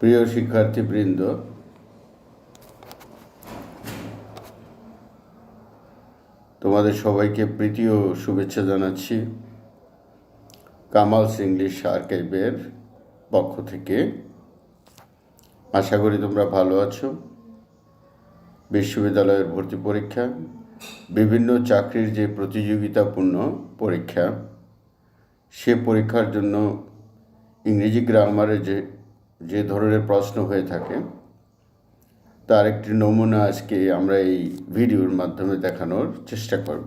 প্রিয় শিক্ষার্থীবৃন্দ, তোমাদের সবাইকে প্রীতি ও শুভেচ্ছা জানাচ্ছি কামালস ইংলিশ আর্কাইভের পক্ষ থেকে। আশা করি তোমরা ভালো আছো। বিশ্ববিদ্যালয়ের ভর্তি পরীক্ষা, বিভিন্ন চাকরির যে প্রতিযোগিতাপূর্ণ পরীক্ষা, সে পরীক্ষার জন্য ইংরেজি গ্রামারে যে ধরনের প্রশ্ন হয়ে থাকে তার একটি নমুনা আজকে আমরা এই ভিডিওর মাধ্যমে দেখানোর চেষ্টা করব।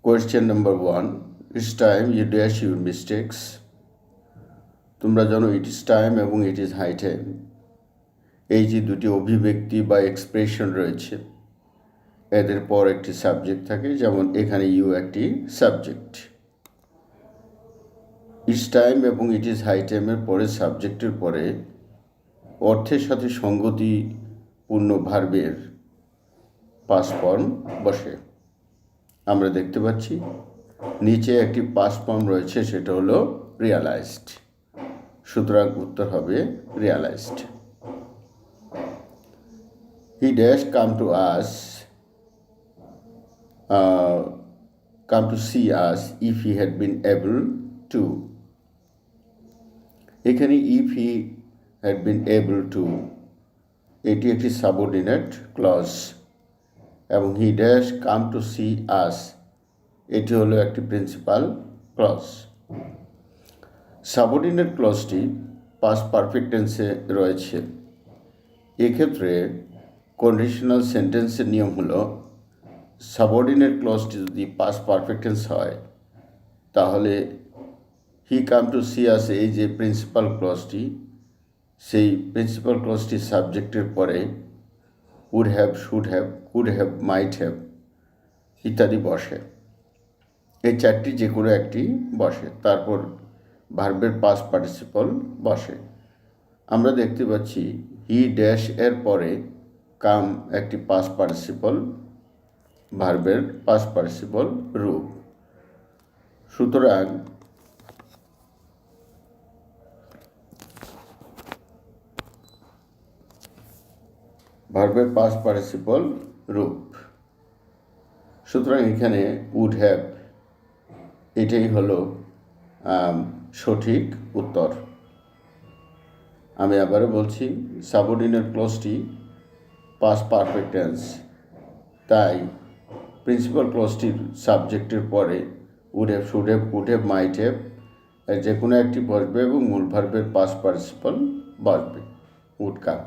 Question number 1, it's time you dash your mistakes. তোমরা জানো ইট ইজ টাইম এবং ইট ইজ হাই টাইম, এই যে দুটি অভিব্যক্তি বা এক্সপ্রেশন রয়েছে, এদের পর একটি সাবজেক্ট থাকে। যেমন এখানে ইউ একটি সাবজেক্ট। ইটস টাইম এবং ইট ইজ হাই টাইমের পরে সাবজেক্টের পরে অর্থের সাথে সঙ্গতিপূর্ণ ভার্বের পাস্ট ফর্ম বসে। আমরা দেখতে পাচ্ছি নিচে একটি পাস্ট ফর্ম রয়েছে, সেটা হলো রিয়ালাইজড। সুতরাং উত্তর হবে realised. He dash come to us, come to see us if he had been able to। এখানে if he had been able to এটি একটি সাবঅর্ডিনেট ক্লজ এবং he dash come to see us এটি হলো একটি প্রিন্সিপাল ক্লজ। সাবঅর্ডিনেট ক্লজটি past perfect টেন্সে রয়েছে। এক্ষেত্রে কন্ডিশনাল সেন্টেন্সের নিয়ম হলো সাবঅর্ডিনেট ক্লজটি যদি পাস্ট পারফেক্ট টেন্স হয় তাহলে হি কাম টু সি আস, এই যে প্রিন্সিপাল ক্লজটি, সেই প্রিন্সিপাল ক্লজটি সাবজেক্টের পরে would have, should have, could have, might have ইত্যাদি বসে। এই চারটি যে কোনো একটি বসে, তারপর ভার্বের পাস্ট পার্টিসিপল বসে। আমরা দেখতে পাচ্ছি হি ড্যাশ এর পরে কাম একটি পাস্ট পার্টিসিপল, ভার্বের পাস্ট পার্টিসিপল রূপ। সুতরাং ভার্বের পাস্ট পার্টিসিপল রূপ। সুতরাং এখানে উড হ্যাভ এটাই হলো সঠিক উত্তর। আমি আবারও বলছি, সাবঅর্ডিনেট ক্লজটি পাস্ট পারফেক্ট টেন্স, তাই প্রিন্সিপাল ক্লজটির সাবজেক্টের পরে would have, should have, could have, might have এর যে কোনো একটি বসবে এবং মূল ভার্বের পাস্ট পার্টিসিপল বসবে, would come.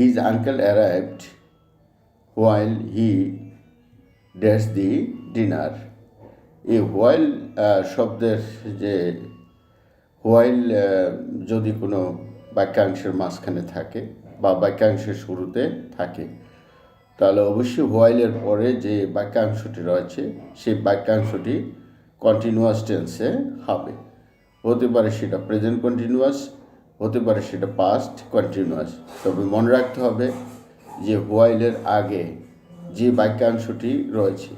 His uncle arrived while he dashed the dinner। এই হোয়াইল শব্দের যে হোয়াইল যদি কোনো বাক্যাংশের মাঝখানে থাকে বা বাক্যাংশের শুরুতে থাকে তাহলে অবশ্যই হোয়াইলের পরে যে বাক্যাংশটি রয়েছে সেই বাক্যাংশটি কন্টিনিউয়াস টেন্সে হবে। হতে পারে সেটা প্রেজেন্ট কন্টিনিউয়াস, হতে পারে সেটা পাস্ট কন্টিনিউয়াস। তবে মনে রাখতে হবে যে হোয়াইলের আগে যে বাক্যাংশটি রয়েছে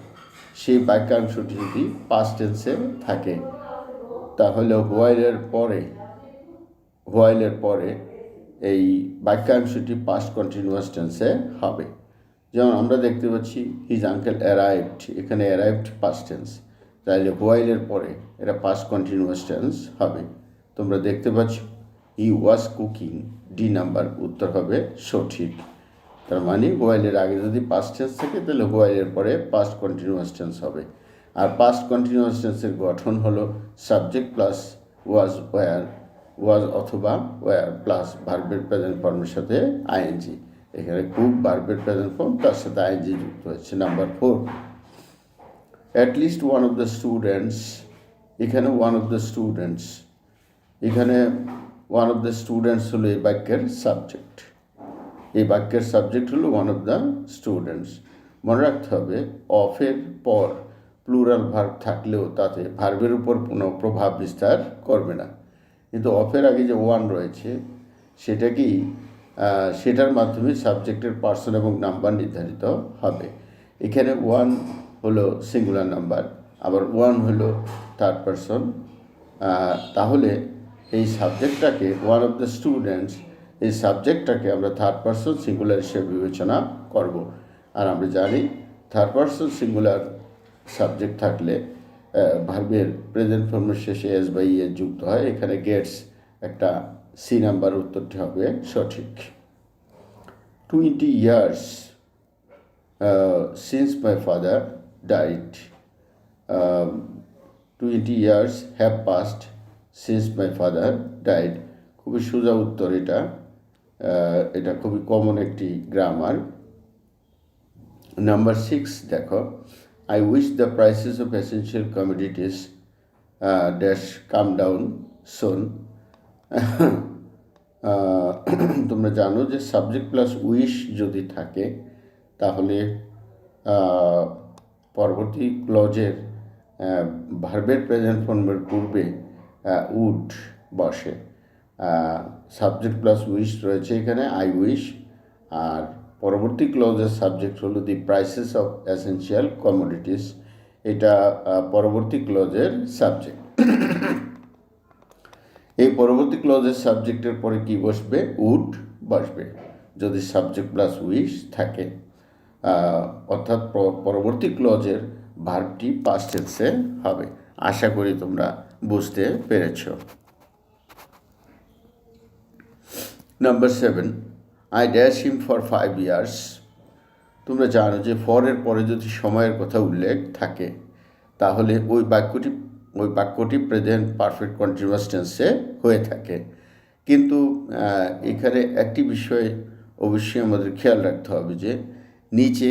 সেই বাক্যাংশটি যদি পাস্ট টেন্সে থাকে তাহলে হোয়াইলের পরে এই বাক্যাংশটি পাস্ট কন্টিনিউয়াস টেন্সে হবে। যেমন আমরা দেখতে পাচ্ছি হিজ আঙ্কেল অ্যারাইভড, এখানে অ্যারাইভড পাস্ট টেন্স, তাহলে হোয়াইলের পরে এটা পাস্ট কন্টিনিউয়াস টেন্স হবে। তোমরা দেখতে পাচ্ছ হি ওয়াজ কুকিং, ডি নাম্বার উত্তর হবে সঠিক। তার মানে হোয়াইলের আগে যদি পাস্ট টেন্স থাকে তাহলে হোয়াইলের পরে পাস্ট কন্টিনিউয়াস টেন্স হবে। আর পাস্ট কন্টিনিউয়াস টেন্সের গঠন হলো সাবজেক্ট প্লাস ওয়াজ, ওয়্যার, ওয়াজ অথবা ওয়্যার প্লাস ভার্বের প্রেজেন্ট ফর্মের সাথে আইএনজি। এখানে কুক ভার্বের প্রেজেন্ট ফর্ম, তার সাথে আইএনজি যুক্ত হচ্ছে। Number 4, at least one of the students. এখানে ওয়ান অফ দ্য স্টুডেন্টস, এখানে ওয়ান অফ দ্য স্টুডেন্টস হলো এই বাক্যের সাবজেক্ট। এই বাক্যের সাবজেক্ট হলো ওয়ান অফ দ্য স্টুডেন্টস। মনে রাখতে হবে অফের পর প্লুরাল ভার্ব থাকলেও তাতে ভার্বের উপর কোনো প্রভাব বিস্তার করবে না, কিন্তু অফের আগে যে ওয়ান রয়েছে সেটার মাধ্যমে সাবজেক্টের পার্সন এবং নাম্বার নির্ধারিত হবে। এখানে ওয়ান হলো সিঙ্গুলার নাম্বার, আবার ওয়ান হলো থার্ড পার্সন তাহলে এই সাবজেক্টটাকে ওয়ান অফ দ্য স্টুডেন্টস, এই সাবজেক্টটাকে আমরা থার্ড পারসন সিঙ্গুলার হিসেবে বিবেচনা করব। আর আমরা জানি থার্ড পারসন সিঙ্গুলার সাবজেক্ট থাকলে ভার্বের প্রেজেন্ট ফর্মের শেষে এস বাই ইএস যুক্ত হয়। এখানে গেটস একটা সি নাম্বার উত্তরটি হবে সঠিক। 20 years since my father died. 20 years have passed since my father died. খুবই সোজা উত্তর এটা। এটা খুবই কমন একটি গ্রামার। নাম্বার 6 দেখো, I wish the prices of essential commodities dash come down soon. তোমরা জানো যে সাবজেক্ট প্লাস উইশ যদি থাকে তাহলে পরবর্তী ক্লজের ভার্বের প্রেজেন্ট ফর্মের পূর্বে উড বসে। সাবজেক্ট প্লাস উইশ রয়েছে এখানে, আই উইশ। আর পরবর্তী ক্লজের সাবজেক্ট হলো দি প্রাইসেস অফ এসেনশিয়াল কমোডিটিস, এটা পরবর্তী ক্লজের সাবজেক্ট। এই পরবর্তী ক্লজের সাবজেক্টের পরে কি বসবে? উড বসবে যদি সাবজেক্ট প্লাস উইশ থাকে, অর্থাৎ পরবর্তী ক্লজের ভার্বটি পাস্ট টেন্সে হবে। আশা করি তোমরা বুঝতে পেরেছ। Number 7, I dash him for 5 years. তোমরা জানো যে ফরের পরে যদি সময়ের কথা উল্লেখ থাকে তাহলে ওই বাক্যটি প্রেজেন্ট পারফেক্ট কন্টিনিউয়াস টেন্সে হয়ে থাকে। কিন্তু এখানে একটি বিষয় অবশ্যই আমাদের খেয়াল রাখতে হবে যে নিচে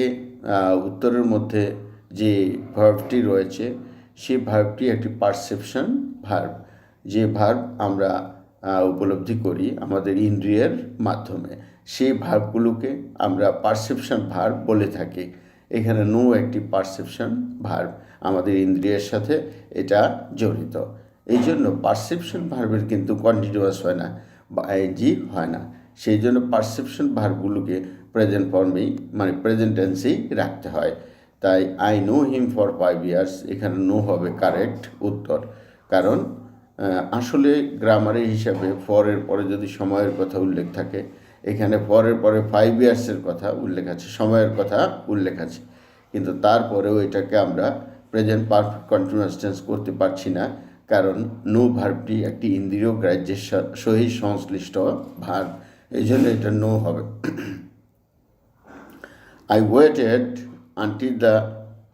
উত্তরের মধ্যে যে ভার্বটি রয়েছে সেই ভার্বটি একটি পারসেপশন ভার্ব, যে ভার্ব আমরা উপলব্ধি করি আমাদের ইন্দ্রিয়ের মাধ্যমে, সেই ভার্বগুলোকে আমরা পারসেপশন ভার্ব বলে থাকি। এখানে নো একটি পারসেপশন ভার্ব, আমাদের ইন্দ্রিয়ের সাথে এটা জড়িত। এই জন্য পারসেপশন ভার্বের কিন্তু কন্টিনিউয়াস হয় না বা আইএনজি হয় না, সেই জন্য পারসেপশন ভার্বগুলোকে প্রেজেন্ট ফর্মেই মানে প্রেজেন্ট টেন্সেই রাখতে হয়। তাই I know him for 5 years, এখানে নো হবে কারেক্ট উত্তর। কারণ আসলে গ্রামারের হিসাবে ফরের পরে যদি সময়ের কথা উল্লেখ থাকে, এখানে ফরের পরে 5 yearsের কথা উল্লেখ আছে, সময়ের কথা উল্লেখ আছে, কিন্তু তারপরেও এটাকে আমরা প্রেজেন্ট পারফেক্ট কন্টিনিউয়াস টেন্স করতে পারছি না, কারণ নো ভার্বটি একটি ইন্দ্রিয় গ্রাহ্যের সহিত সংশ্লিষ্ট ভার্ব, এই জন্য এটা নো হবে। I waited until the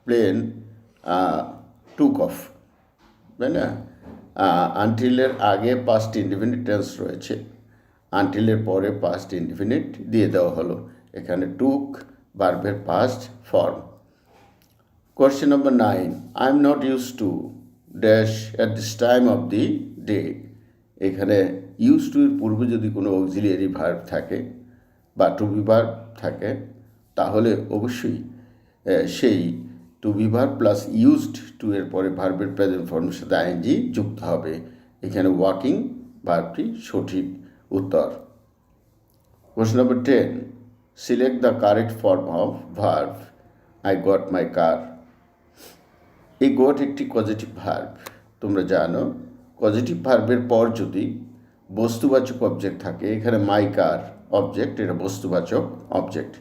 plane took off, তাই না? আনটিলের আগে পাস্ট ইনডিফিনিট টেন্স রয়েছে, আনটিলের পরে পাস্ট ইনডিফিনিট দিয়ে দেওয়া হলো। এখানে টুক ভার্বের past form. Question number 9, I am not use to dash at this time of the day. এখানে ইউজ টু এর পূর্বে যদি কোনো অক্সিলিয়ারি ভার্ব থাকে বা টু বি ভার্ব থাকে তাহলে অবশ্যই সেই to be verb plus used to এর পরে ভার্বের প্রেজেন্ট ফর্মের সাথে আইএনজি যুক্ত হবে। এখানে ওয়াকিং ভার্বটি সঠিক উত্তর। Question number 10, select the correct form of verb I got my car. এই গট একটি পজিটিভ ভার্ব। তোমরা জানো পজিটিভ ভার্বের পর যদি বস্তুবাচক অবজেক্ট থাকে, এখানে মাই কার অবজেক্ট, এটা বস্তুবাচক অবজেক্ট।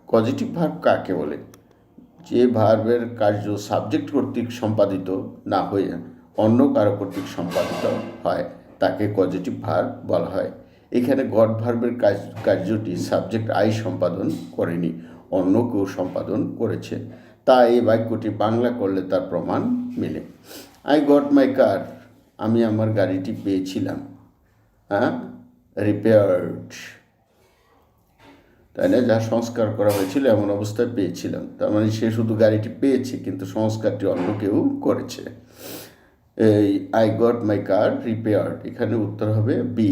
পজিটিভ ভার্ব কাকে বলে? যে ভার্বের কার্য সাবজেক্ট কর্তৃক সম্পাদিত না হয়ে অন্য কারো কর্তৃক সম্পাদিত হয় তাকে পজিটিভ ভার্ব বলা হয়। এখানে গট ভার্বের কার্যটি সাবজেক্ট আই সম্পাদন করেনি, অন্য কেউ সম্পাদন করেছে, তাই এই বাক্যটি বাংলা করলে তার প্রমাণ মেলে। আই গট মাই কার, আমি আমার গাড়িটি পেয়েছিলাম, রিপেয়ার্ড, তাই না? যা সংস্কার করা হয়েছিল এমন অবস্থায় পেয়েছিলাম, তার মানে সে শুধু গাড়িটি পেয়েছে কিন্তু সংস্কারটি অন্য কেউ করেছে। এই I got my car repaired, এখানে উত্তর হবে বি।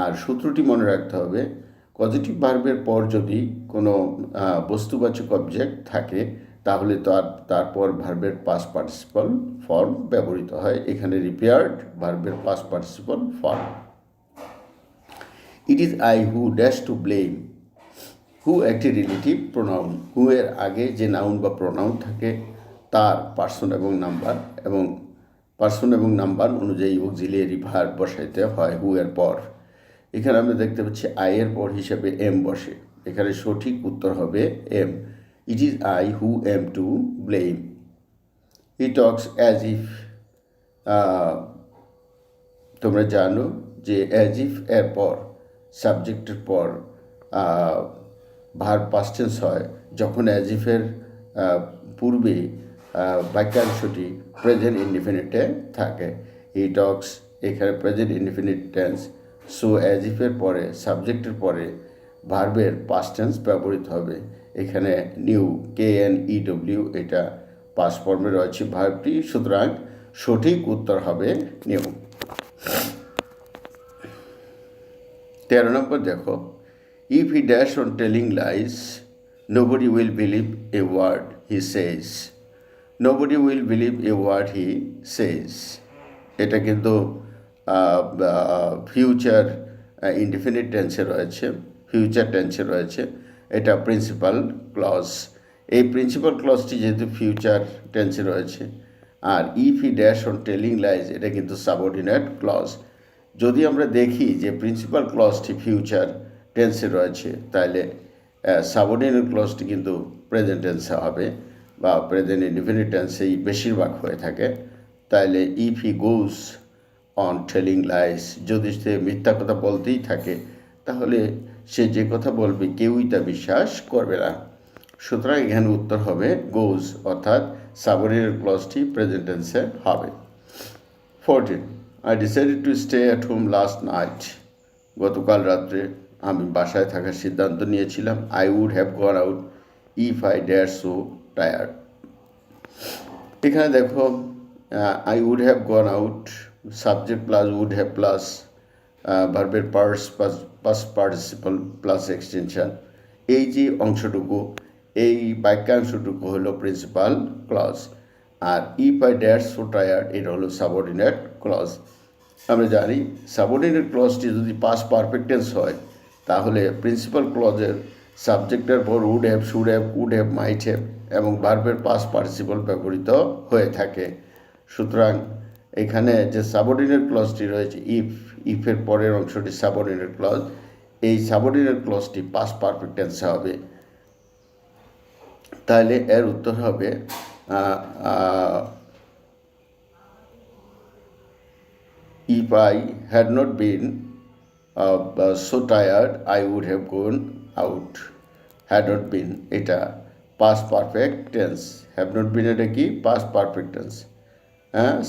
আর সূত্রটি মনে রাখতে হবে, পজিটিভ ভার্বের পর যদি কোনো বস্তুবাচক অবজেক্ট থাকে তাহলে তারপর ভার্বের পাস্ট পার্টিসিপল ফর্ম ব্যবহৃত হয়। এখানে রিপেয়ার্ড ভার্বের past participle form. It is I who dash to blame. Who একটি রিলেটিভ প্রোনাউন, হু এর আগে যে নাউন বা প্রোনাউন থাকে তার পার্সন এবং নাম্বার এবং পার্সন এবং নাম্বার অনুযায়ী অক্সিলিয়ারি ভার্ব বসাইতে হয় হু এর পর। এখানে আমরা দেখতে পাচ্ছি আই এর পর হিসেবে এম বসে। এখানে সঠিক উত্তর হবে am. It is I who am to blame. He talks as if, তোমরা জানো যে অ্যাজ ইফ এর পর সাবজেক্টের পর ভার্ব পাস্ট টেন্স হয় যখন অ্যাজ ইফের পূর্বে বাক্যাংশটি প্রেজেন্ট ইনডিফিনিটে থাকে। হি টক্স এখানে present indefinite tense, so as ইফের পরে সাবজেক্টের পরে ভার্বের পাস্ট টেন্স ব্যবহৃত হবে। এখানে নিউ KNEW এটা পাস্ট ফর্মে রয়েছে ভার্বটি, সুতরাং সঠিক উত্তর হবে নিউ। 13 নম্বর দেখো, if he dash on telling lies nobody will believe a word he says. Nobody will believe a word he says, এটা কিন্তু ফিউচার ইনডিফিনিট টেন্সে রয়েছে, ফিউচার টেন্সে রয়েছে। এটা প্রিন্সিপাল ক্লজ। এই প্রিন্সিপাল ক্লজটি যেহেতু ফিউচার টেন্সে রয়েছে, আর if he dash on telling lies এটা কিন্তু সাবঅর্ডিনেট ক্লজ। যদি আমরা দেখি যে প্রিন্সিপাল ক্লজটি ফিউচার টেন্সে রয়েছে, তাহলে সাবঅর্ডিনেট ক্লজটি কিন্তু প্রেজেন্ট টেন্সে হবে বা প্রেজেন্ট ইনডিফিনিট টেন্সেই বেশিরভাগ হয়ে থাকে। তাহলে if he goes on telling lines, যদি সে মিথ্যা কথা বলতেই থাকে তাহলে সে যে কথা বলবে কেউই তা বিশ্বাস করবে না। সুতরাং এখানে উত্তর হবে গোজ, অর্থাৎ সাবঅর্ডিনেট ক্লজটি প্রেজেন্ট টেন্সে হবে। 14. I decided to stay at home last night. গতকাল রাত্রে আমি বাসায় থাকার সিদ্ধান্ত নিয়েছিলাম। I would have gone out if I dare so tired. এখানে দেখো I would have gone out, subject plus would have plus ভার্বের পাস্ট পার্টিসিপল প্লাস এক্সটেনশন, এই যে অংশটুকু, এই বাক্যাংশটুকু হলো প্রিন্সিপাল ক্লজ। আর if I dash so tired এটা হলো সাবঅর্ডিনেট ক্লজ। আমরা জানি সাবঅর্ডিনেট ক্লজটি যদি পাস্ট পারফেক্ট টেন্স হয় তাহলে প্রিন্সিপাল ক্লজের সাবজেক্টের পর would have, should have, could have, might have এবং ভার্বের পাস্ট পার্টিসিপল ব্যবহৃত হয়ে থাকে। সুতরাং এখানে যে সাবঅর্ডিনেট ক্লজটি রয়েছে ইফের পরের অংশটি সাবঅর্ডিনেট ক্লজ, এই সাবঅর্ডিনেট ক্লজটি পাস্ট পারফেক্ট টেন্সে হবে। তাহলে এর উত্তর হবে if I had not been so tired I would have gone out. had not been এটা past perfect tense, have not been এটা কি past perfect tense।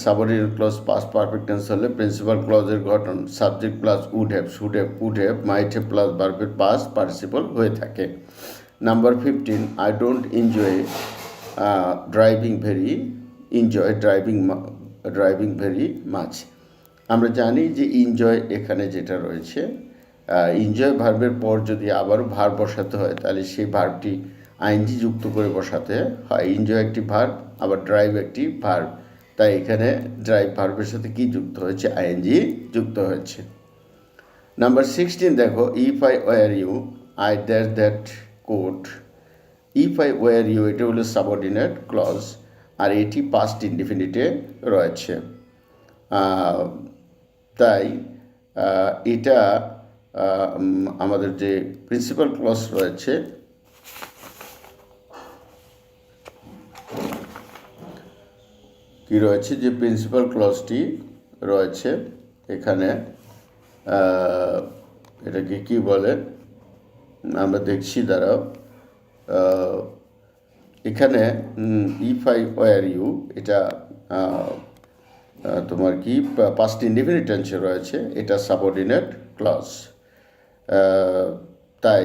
Subordinate clause past perfect tense হলে প্রিন্সিপাল ক্লজের গঠন subject plus would have, should have, could have, might have plus ভার্বের past participle হয়ে থাকে। Number 15, I don't enjoy driving very much. আমরা জানি যে এনজয় এখানে যেটা রয়েছে, এনজয় ভার্বের পর যদি আবারও ভার্ব বসাতে হয় তাহলে সেই ভার্বটি আইএনজি যুক্ত করে বসাতে হয়। এনজয় একটি ভার্ব, আবার ড্রাইভ একটি ভার্ব, তাই এখানে ড্রাইভ ভার্বের সাথে কি যুক্ত হয়েছে, আইএনজি যুক্ত হয়েছে। নাম্বার 16 দেখো, if I were you I dash that coat. If I were you এটা হলো সাবঅর্ডিনেট ক্লজ, আর এটি পাস্ট ইনডিফিনিটে রয়েছে। তাই এটা আমাদের যে প্রিন্সিপাল ক্লজ রয়েছে কি রয়েছে, যে প্রিন্সিপাল ক্লজটি রয়েছে এখানে এটাকে কি বলে আমরা দেখছি দ্বারা, এখানে ইফ আই ওয়ার ইউ এটা তোমার কি পাস্ট ইনডিফিনিট টেন্সে রয়েছে, এটা সাবঅর্ডিনেট ক্লজ। তাই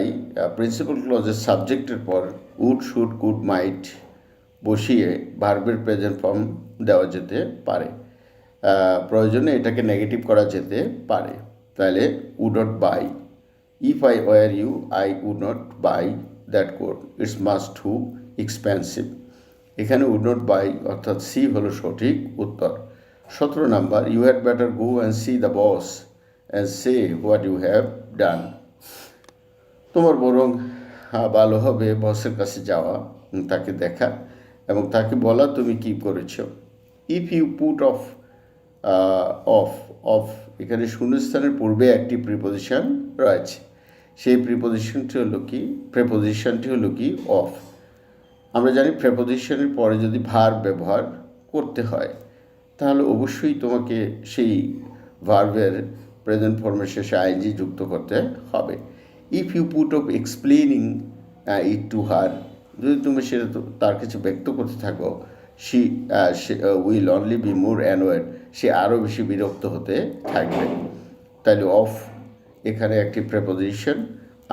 প্রিন্সিপাল ক্লজের সাবজেক্টের পর উড, শুড, কুড, মাইট বসিয়ে ভার্বের প্রেজেন্ট ফর্ম দেওয়া যেতে পারে, প্রয়োজনে এটাকে নেগেটিভ করা যেতে পারে। তাহলে would not buy, if I were you I would not buy that coat, it's much too expensive. এখানে উড নট বাই অর্থাৎ সি হলো সঠিক উত্তর। 17 number, you had better go and see the boss and say what you have done. তোমার বরং ভালো হবে বসের কাছে যাওয়া, তাকে দেখা এবং তাকে বলা তুমি কি করেছ। If you put off off off এখানে শূন্যস্থানের পূর্বে একটি প্রিপোজিশন রয়েছে, সেই প্রিপোজিশনটি হলো কি অফ। আমরা জানি প্রিপোজিশনের পরে যদি ভার্ব ব্যবহার করতে হয় তাহলে অবশ্যই তোমাকে সেই ভার্বের প্রেজেন্ট ফর্মের শেষে আইএনজি যুক্ত করতে হবে। If you put off explaining it to her, যদি তুমি সেটা তার কিছু ব্যক্ত করতে থাকো, she will only be more annoyed, সে আরও বেশি বিরক্ত হতে থাকবে। তাহলে অফ এখানে একটি প্রেপোজিশন,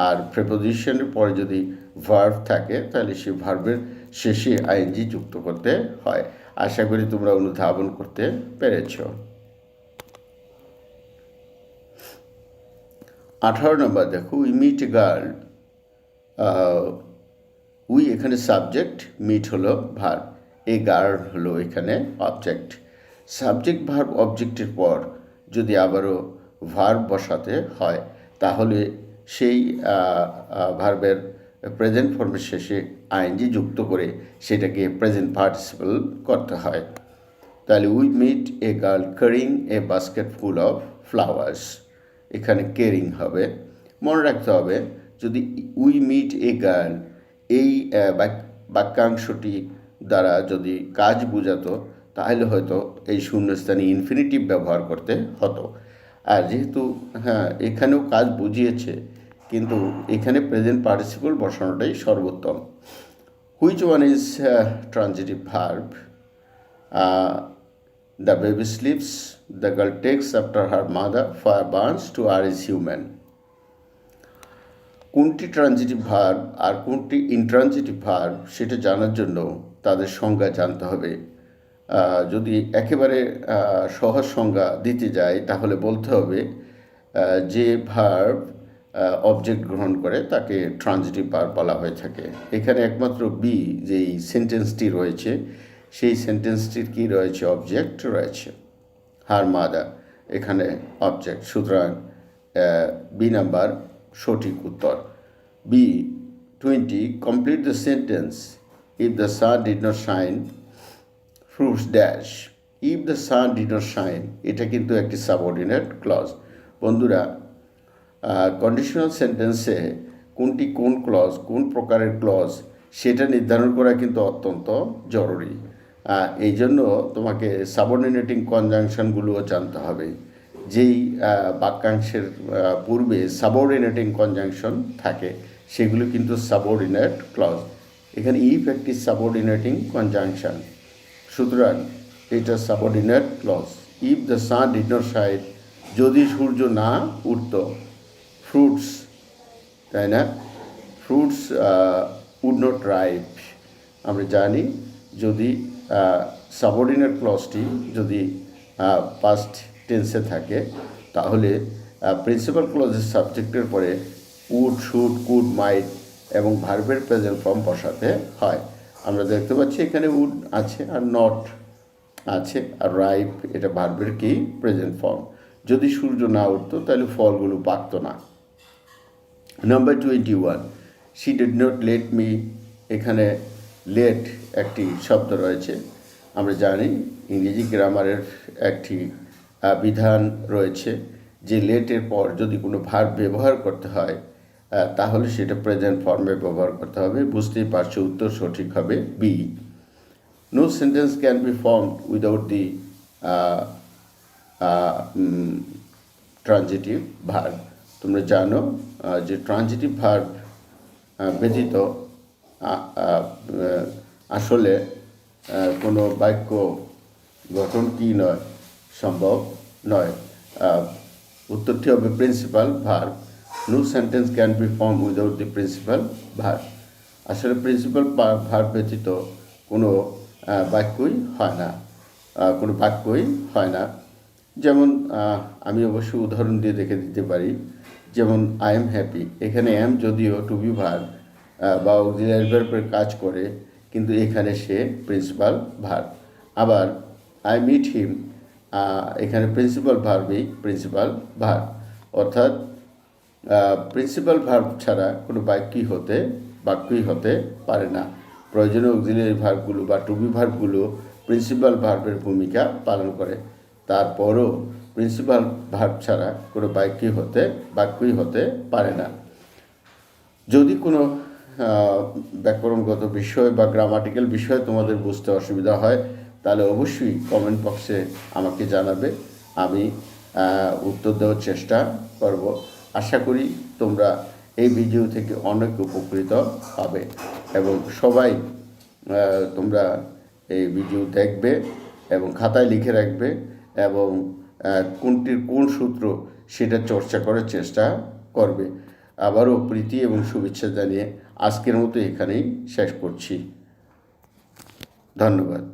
আর প্রেপোজিশনের পরে যদি ভার্ব থাকে তাহলে সেই ভার্বের শেষে আইএনজি যুক্ত করতে হয়। আশা করি তোমরা অনুধাবন করতে পেরেছ। 18 নম্বর দেখো, we meet a girl. We এখানে সাবজেক্ট, মিট হলো ভার্ব, এ গার্ল হলো এখানে অবজেক্ট। সাবজেক্ট ভার্ব অবজেক্টের পর যদি আবারও ভার্ব বসাতে হয় তাহলে সেই ভার্বের প্রেজেন্ট ফর্মের শেষে আইএনজি যুক্ত করে সেটাকে প্রেজেন্ট পার্টিসিপল করতে হয়। তাহলে we meet a girl carrying a basket full of flowers, এখানে কেরিং হবে। মনে রাখতে হবে যদি উই মিট এ গার্ল এই বাক্যাংশটি দ্বারা যদি কাজ বোঝাতো তাহলে হয়তো এই শূন্যস্থানে ইনফিনিটিভ ব্যবহার করতে হতো। আর যেহেতু এখানেও কাজ বুঝিয়েছে কিন্তু এখানে প্রেজেন্ট পার্টিসিপল বসানোটাই সর্বোত্তম। Which one is transitive verb? The baby sleeps, the girl takes after her mother, fire burns, to are is human. কোনটি ট্রানজিটিভ ভার্ব আর কোনটি ইনট্রানজিটিভ ভার্ব সেটা জানার জন্য তাদের সংজ্ঞা জানতে হবে। যদি একেবারে সহজ সংজ্ঞা দিতে যাই তাহলে বলতে হবে যে ভার্ব অবজেক্ট গ্রহণ করে তাকে ট্রানজিটিভ ভার্ব বলা হয়ে থাকে। এখানে একমাত্র বি যেই সেন্টেন্সটি রয়েছে সেই সেন্টেন্সটির কি রয়েছে? অবজেক্ট রয়েছে, হার মাদার এখানে অবজেক্ট। সুতরাং বি নাম্বার সঠিক উত্তর। B 20, complete the sentence. If the sun did not shine fruits dash. If the sun did not shine এটা কিন্তু একটি সাবঅর্ডিনেট ক্লজ। বন্ধুরা, কন্ডিশনাল সেন্টেন্সে কোনটি কোন ক্লজ, কোন প্রকারের ক্লজ সেটা নির্ধারণ করা কিন্তু অত্যন্ত জরুরি। এই জন্য তোমাকে সাবঅর্ডিনেটিং কনজাংশনগুলোও জানতে হবে। যেই বাক্যাংশের পূর্বে সাবঅর্ডিনেটিং কনজাংশন থাকে সেগুলো কিন্তু সাবঅর্ডিনেট ক্লজ। এখানে ইফ একটি সাবঅর্ডিনেটিং কনজাংশন, সুতরাং এটা subordinate clause. If the sun did not shine, যদি সূর্য না উঠত, ফ্রুটস, তাই না, ফ্রুটস উড নট রাইপ। আমরা জানি যদি সাবঅর্ডিনেট ক্লজটি যদি পাস্ট টেন্সে থাকে তাহলে প্রিন্সিপাল ক্লজের সাবজেক্টের পরে উড, শুড, কুড, মাইট এবং ভার্বের প্রেজেন্ট ফর্ম বসাতে হয়। আমরা দেখতে পাচ্ছি এখানে উড আছে আর নট আছে, আর রাইপ এটা ভার্বের কি প্রেজেন্ট ফর্ম। যদি সূর্য না উঠতো তাহলে ফলগুলো পাকতো না। Number 21, she did not let me, এখানে লেট একটি শব্দ রয়েছে। আমরা জানি ইংরেজি গ্রামারের একটি বিধান রয়েছে যে লেটের পর যদি কোনো ভার্ব ব্যবহার করতে হয় তাহলে সেটা প্রেজেন্ট ফর্মে ব্যবহার করতে হবে। বুঝতেই পারছো উত্তর সঠিক হবে B. No sentence can be formed without the transitive verb. তোমরা জানো যে ট্রানজিটিভ ভার্ব ব্যতীত আসলে কোনো বাক্য গঠন কি নয়, সম্ভব নয়। উত্তরটি হবে principal verb. No sentence can be form without the principal verb. আসলে প্রিন্সিপাল ভার্ব ব্যতীত কোনো বাক্যই হয় না, কোনো বাক্যই হয় না। যেমন আমি অবশ্য উদাহরণ দিয়ে দেখে দিতে পারি। যেমন আই এম হ্যাপি, এখানে এম যদিও টু বি ভার্ব বা অক্সিলারি ভার্বের কাজ করে কিন্তু এখানে সে প্রিন্সিপাল ভার্ব। আবার আই মিট হিম, এখানে প্রিন্সিপাল ভার্বই প্রিন্সিপাল ভার্ব। অর্থাৎ প্রিন্সিপাল ভার্ব ছাড়া কোনো বাক্যই হতে পারে না। প্রয়োজনীয় অক্সিলারি ভার্বগুলো বা টু বি ভার্বগুলো প্রিন্সিপাল ভার্বের ভূমিকা পালন করে। তারপরও প্রিন্সিপাল ভার্ব ছাড়া কোনো বাক্যই হতে পারে না। যদি কোনো ব্যাকরণগত বিষয় বা গ্রামাটিক্যাল বিষয় তোমাদের বুঝতে অসুবিধা হয় তাহলে অবশ্যই কমেন্ট বক্সে আমাকে জানাবে, আমি উত্তর দেওয়ার চেষ্টা করব। আশা করি তোমরা এই ভিডিও থেকে অনেক উপকৃত হবে এবং সবাই তোমরা এই ভিডিও দেখবে এবং খাতায় লিখে রাখবে এবং কোনটির কোন সূত্র সেটা চর্চা করার চেষ্টা করবে। আবারও প্রীতি এবং শুভেচ্ছা জানিয়ে আজকের মতো এখানেই শেষ করছি। ধন্যবাদ।